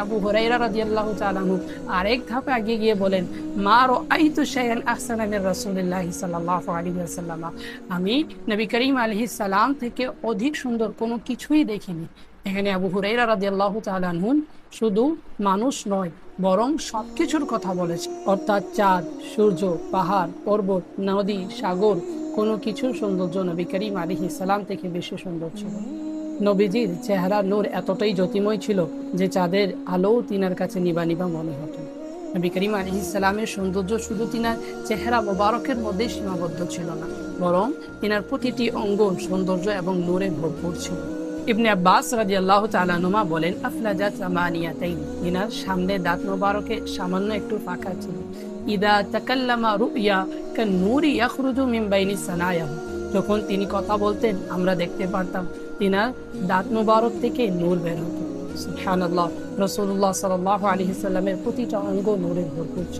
আবু হুরায়রা রাদিয়াল্লাহু তাআলা আনহু আরেক ধাপ এগিয়ে গিয়ে বলেন, মা রাআইতু শাইআন আহসানা মিন রাসূলিল্লাহি সাল্লাল্লাহু আলাইহি ওয়াসাল্লাম, আমি নবী করিম আলাইহিস সালাম থেকে অধিক সুন্দর কোনো কিছুই দেখিনি। এখানে আবু হুরায়রা রাদিয়াল্লাহু তাআলা আনহু শুধু মানুষ নয়, বরং সবকিছুর কথা বলেছে, অর্থাৎ চাঁদ, সূর্য, পাহাড়, পর্বত, নদী, সাগর, কোনো কিছুর সৌন্দর্য নবী করিম আলাইহিস সালাম থেকে বেশি সুন্দর ছিল। নবীজির চেহারা নূর এতটাই জ্যোতিময় ছিল যে চাঁদের আলোও তিনার কাছে নিবা নিবা মনে হতো। নবী করিম আলাইহিস সালামের সৌন্দর্য শুধু তিনার চেহারা মোবারকের মধ্যে সীমাবদ্ধ ছিল না, বরং তিনার প্রতিটি অঙ্গ সৌন্দর্য এবং নূরে ভরপুর ছিল। ইবনে আব্বাস রাদিয়াল্লাহু তাআলা আনহুমা বলেন, আফলাজাত সামানিয়াতাইন, তিনার সামনে দাঁত মোবারকে সামান্য একটু ফাঁকা ছিল। ইদা তাকাল্লামা রুইয়া কান্নুরি ইয়াখরুজু মিন বাইনি সানায়াহু, যখন তিনি কথা বলতেন আমরা দেখতে পারতাম তিনার দাঁত মোবারক থেকে নূর বের হতো। সুবহানাল্লাহ, রাসূলুল্লাহ সাল্লাল্লাহু আলাইহি সাল্লামের প্রতিটা অঙ্গ নূরে ভরপুর ছিল।